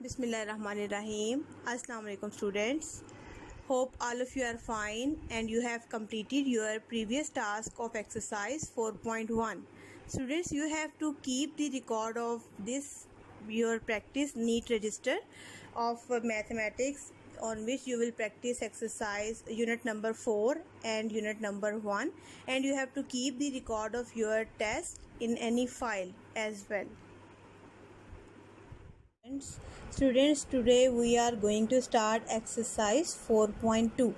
Bismillahirrahmanirrahim. Assalamu alaikum students. Hope all of you are fine and you have completed your previous task of exercise 4.1. Students, you have to keep the record of this your practice NEET register of mathematics, on which you will practice exercise unit number 4 and unit number 1, and you have to keep the record of your test in any file as well. Students, today we are going to start exercise 4.2.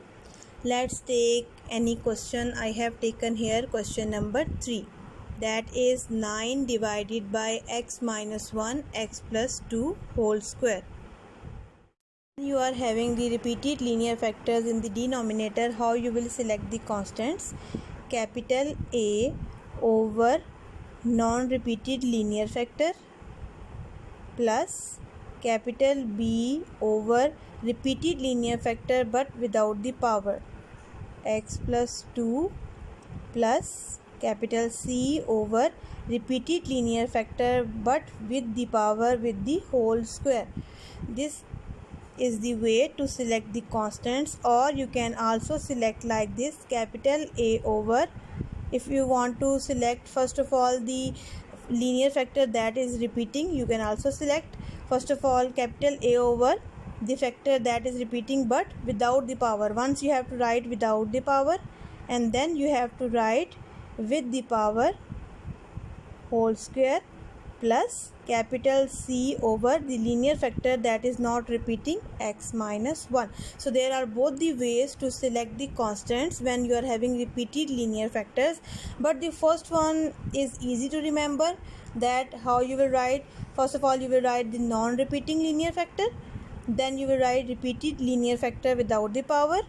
Let's take any question. I have taken here question number 3, that is 9 divided by x minus 1 x plus 2 whole square. You are having the repeated linear factors in the denominator. How you will select the constants? Capital A over non-repeated linear factor plus capital B over repeated linear factor but without the power, x plus 2 plus capital C over repeated linear factor but with the power with the whole square. This is the way to select the constants, or you can also select like this, capital A over, if you want to select first of all the linear factor that is repeating, you can also select first of all capital A over the factor that is repeating but without the power. Once you have to write without the power, and then you have to write with the power whole square plus capital C over the linear factor that is not repeating, x minus 1. So there are both the ways to select the constants when you are having repeated linear factors, but the first one is easy to remember. That how you will write? First of all, you will write the non-repeating linear factor, then you will write repeated linear factor without the power,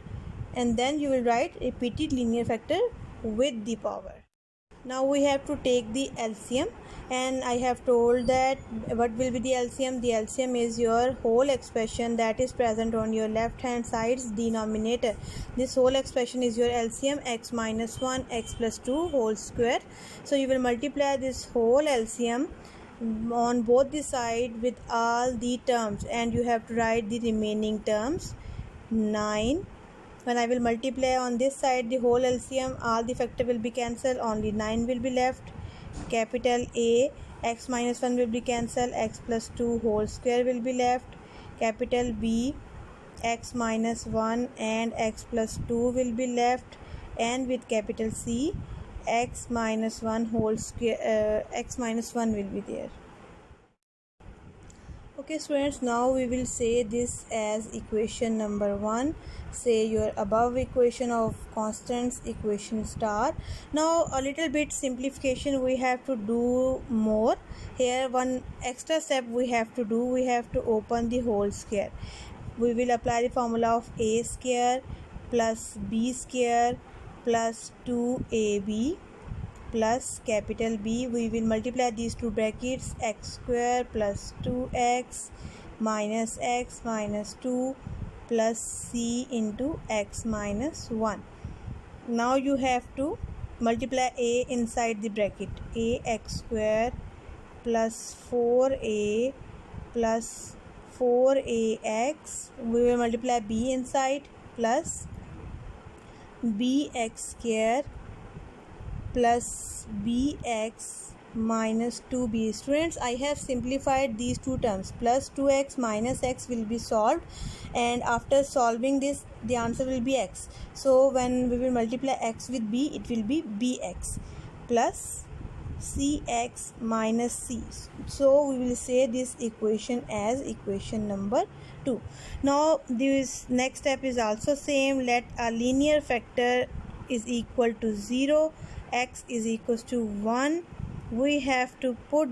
and then you will write repeated linear factor with the power. Now we have to take the LCM, and I have told that what will be the LCM? The LCM is your whole expression that is present on your left hand side's denominator. This whole expression is your LCM, x minus 1 x plus 2 whole square. So you will multiply this whole LCM on both the side with all the terms, and you have to write the remaining terms. 9. When I will multiply on this side the whole LCM, all the factor will be cancelled, only 9 will be left. Capital A, x minus 1 will be cancelled, x plus 2 whole square will be left. Capital B, x minus 1 and x plus 2 will be left, and with capital C, x minus 1 whole square, x minus 1 will be there. Okay students, now we will say this as equation number 1. Say your above equation of constants, equation star. Now a little bit simplification we have to do more. Here one extra step we have to do. We have to open the whole square. We will apply the formula of a square plus b square plus 2ab plus capital B. We will multiply these two brackets, x square plus 2x minus x minus 2 plus c into x minus 1. Now you have to multiply a inside the bracket, a x square plus 4a plus 4ax. We will multiply b inside plus bx square plus bx minus 2b. Students, I have simplified these two terms. Plus 2x minus x will be solved, and after solving this the answer will be x. So when we will multiply x with b, it will be bx plus cx minus c. So we will say this equation as equation number 2. Now this next step is also same. Let a linear factor is equal to 0, x is equals to 1. We have to put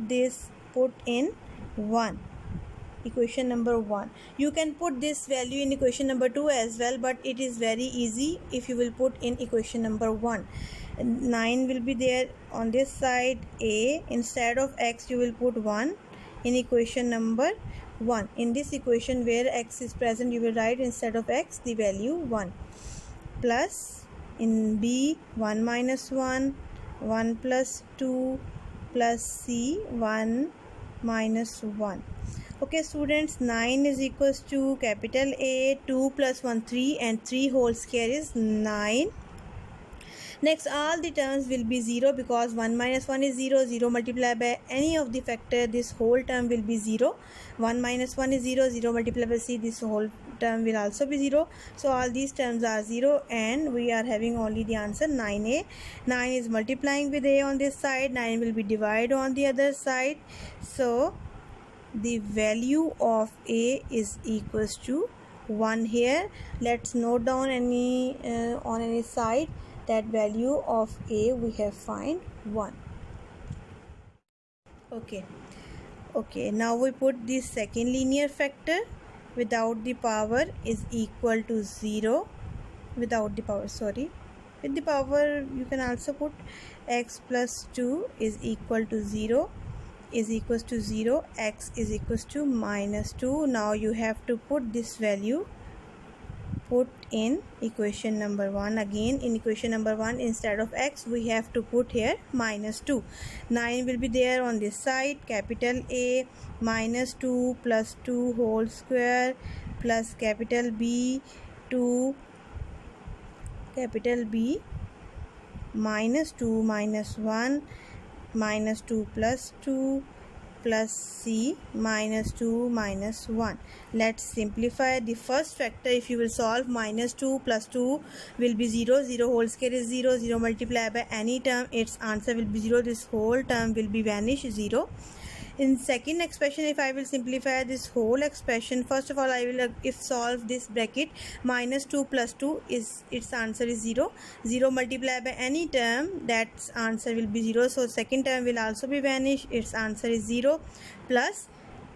in 1, equation number 1. You can put this value in equation number 2 as well, but it is very easy if you will put in equation number 1. 9 will be there on this side. A, instead of x you will put 1 in equation number 1. In this equation where x is present, you will write instead of x the value 1 plus in B 1 minus 1, 1 plus 2 plus C 1 minus 1. Okay students, 9 is equals to capital A, 2 plus 1 3, and 3 whole square is 9. Next, all the terms will be 0 because 1 minus 1 is 0. 0 multiplied by any of the factor, this whole term will be 0. 1 minus 1 is 0. 0 multiplied by c, this whole term will also be 0. So all these terms are 0 and we are having only the answer 9a. 9 is multiplying with a on this side. 9 will be divided on the other side. So the value of a is equals to 1 here. Let's note down any on any side that value of a we have find 1. Okay, now we put the second linear factor without the power is equal to 0. Without the power, sorry, with the power you can also put x plus 2 is equal to 0 is equals to 0, x is equals to minus 2. Now you have to put this value, put in equation number 1. Again in equation number 1, instead of x we have to put here minus 2. 9 will be there on this side, capital A, minus 2 plus 2 whole square plus capital B, 2 capital B, minus 2 minus 1, minus 2 plus 2 plus c, minus 2 minus 1. Let's simplify the first factor. If you will solve, minus 2 plus 2 will be 0. 0 whole square is 0. 0 multiplied by any term, its answer will be 0. This whole term will be vanish 0. In second expression, if I will simplify this whole expression, first of all I will if solve this bracket, minus 2 plus 2 is its answer is 0. 0 multiplied by any term, that answer will be 0. So second term will also be vanished, its answer is 0 plus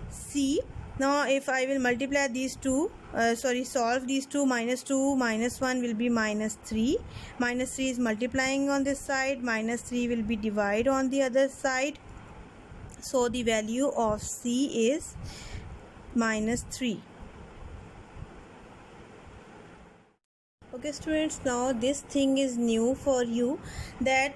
c. Now if I will multiply these two, solve these two, minus 2 minus 1 will be minus 3. Minus 3 is multiplying on this side, minus 3 will be divided on the other side. So the value of c is minus 3. Okay students, now this thing is new for you, that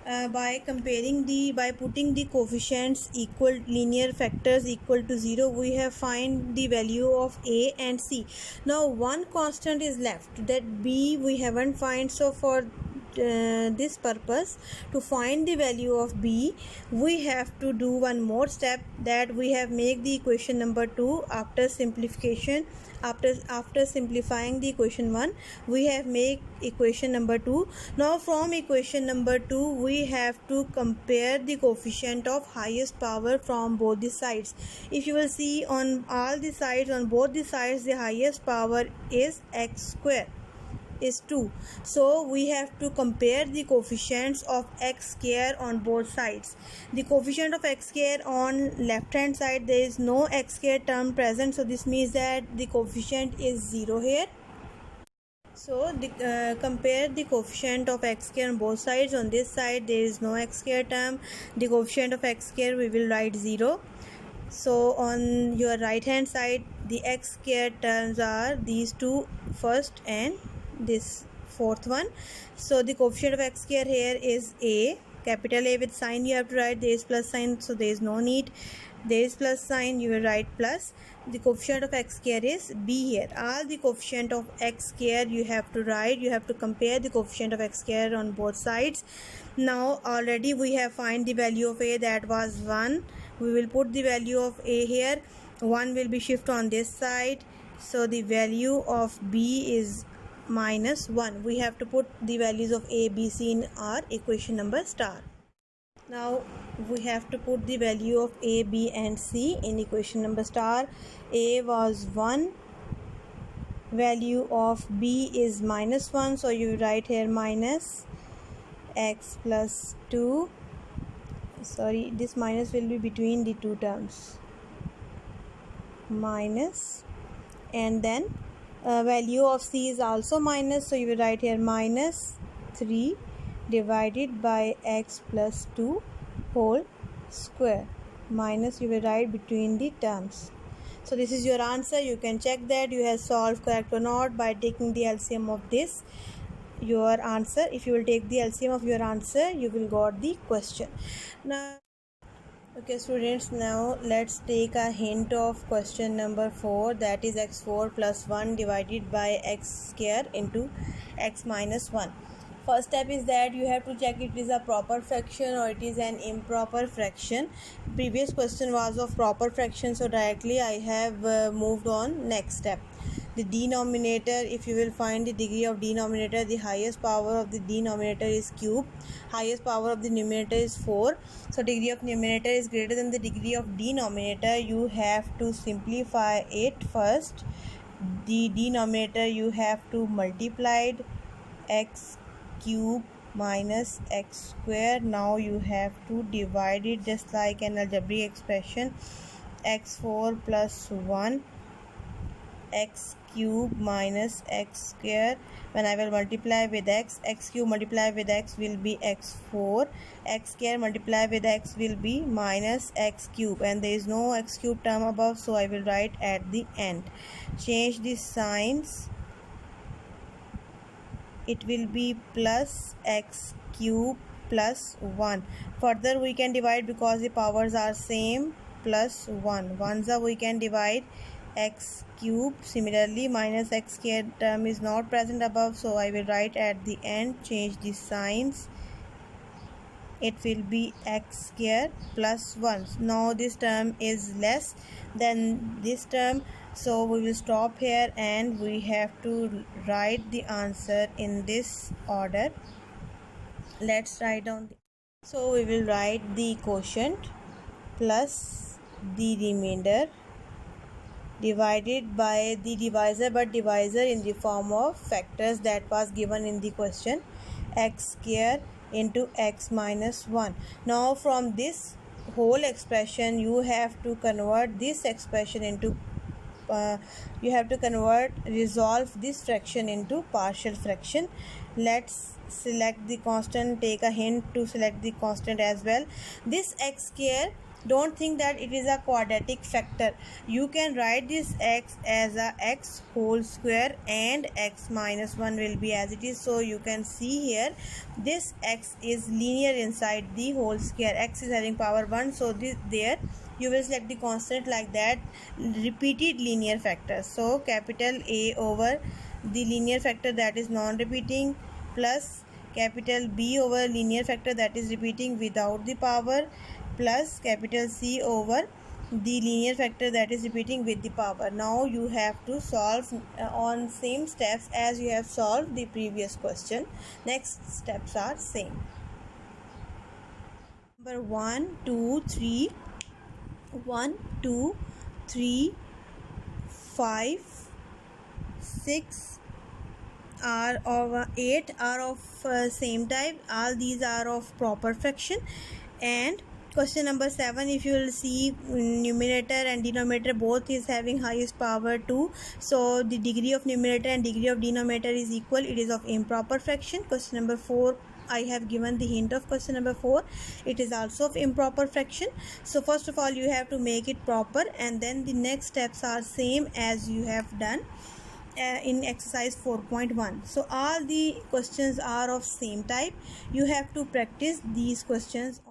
by putting the coefficients equal, linear factors equal to 0, we have find the value of a and c. Now one constant is left, that b we haven't find. So for this purpose, to find the value of b, we have to do one more step, that we have make the equation number 2 after simplification. After simplifying the equation 1, we have make equation number 2. Now from equation number 2, we have to compare the coefficient of highest power from both the sides. If you will see, on all the sides, on both the sides, the highest power is x square is 2. So we have to compare the coefficients of x square on both sides. The coefficient of x square on left hand side, there is no x square term present, so this means that the coefficient is 0 here. So compare the coefficient of x square on both sides. On this side there is no x square term, the coefficient of x square we will write 0. So on your right hand side, the x square terms are these two first and this fourth one. So the coefficient of x square here is a, capital A with sign you have to write, there is plus sign, so there is no need. There is plus sign, you will write plus. The coefficient of x square is b here. All the coefficient of x square you have to write, you have to compare the coefficient of x square on both sides. Now already we have find the value of a, that was 1. We will put the value of a here, 1 will be shift on this side, so the value of b is minus 1. We have to put the values of a, b, c in our equation number star. Now we have to put the value of a, b and c in equation number star. A was 1, value of b is minus 1, so you write here minus x plus 2, sorry, this minus will be between the two terms, minus, and then value of c is also minus, so you will write here minus 3 divided by x plus 2 whole square, minus you will write between the terms. So this is your answer. You can check that you have solved correct or not by taking the LCM of this your answer. If you will take the LCM of your answer, you will got the question. Now Okay students, now let's take a hint of question number 4, that is x4 plus 1 divided by x square into x minus 1. First step is that you have to check it is a proper fraction or it is an improper fraction. Previous question was of proper fraction, so directly I have moved on next step. The denominator, if you will find the degree of denominator, the highest power of the denominator is cube, highest power of the numerator is 4. So degree of numerator is greater than the degree of denominator. You have to simplify it first. The denominator you have to multiply x cube minus x square. Now you have to divide it just like an algebraic expression. x4 plus 1 x cube minus x square. When I will multiply with x cube multiply with x will be x4, x square multiply with x will be minus x cube, and there is no x cube term above, so I will write at the end. Change the signs, it will be plus x cube plus 1. Further we can divide because the powers are same, plus 1. Once we can divide x cube. Similarly, minus x square term is not present above, so I will write at the end. Change the signs, it will be x square plus 1. Now this term is less than this term, so we will stop here and we have to write the answer in this order. Let's write down so we will write the quotient plus the remainder divided by the divisor, but divisor in the form of factors that was given in the question, x square into x minus 1. Now from this whole expression you have to convert this expression into resolve this fraction into partial fraction. Let's select the constant, take a hint to select the constant as well. This x square, don't think that it is a quadratic factor. You can write this x as a x whole square and x minus 1 will be as it is. So you can see here this x is linear inside the whole square. X is having power 1, so there you will select the constant like that, repeated linear factors. So capital A over the linear factor that is non-repeating plus capital B over linear factor that is repeating without the power plus capital C over the linear factor that is repeating with the power. Now you have to solve on same steps as you have solved the previous question. Next steps are same. Number 1, 2, 3, 1, 2, 3, 5, 6 are of 8 are of same type. All these are of proper fraction. And question number 7, if you will see, numerator and denominator both is having highest power 2, so the degree of numerator and degree of denominator is equal, it is of improper fraction. Question number 4, I have given the hint of question number 4, it is also of improper fraction. So first of all you have to make it proper, and then the next steps are same as you have done in exercise 4.1. so all the questions are of same type. You have to practice these questions.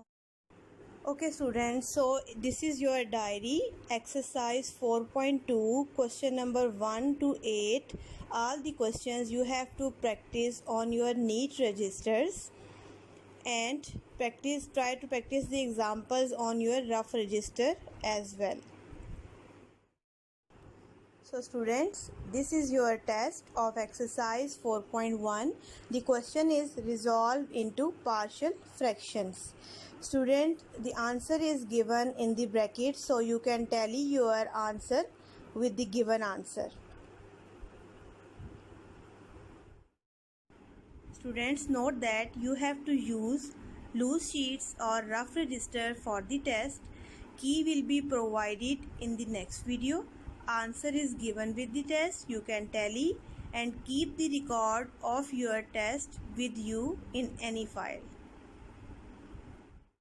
Okay students, so this is your diary, exercise 4.2, question number 1 to 8. All the questions you have to practice on your neat registers, and try to practice the examples on your rough register as well. So students, this is your test of exercise 4.1. The question is resolve into partial fractions. Student, the answer is given in the bracket, so you can tally your answer with the given answer. Students, note that you have to use loose sheets or rough register for the test. Key will be provided in the next video. Answer is given with the test. You can tally and keep the record of your test with you in any file.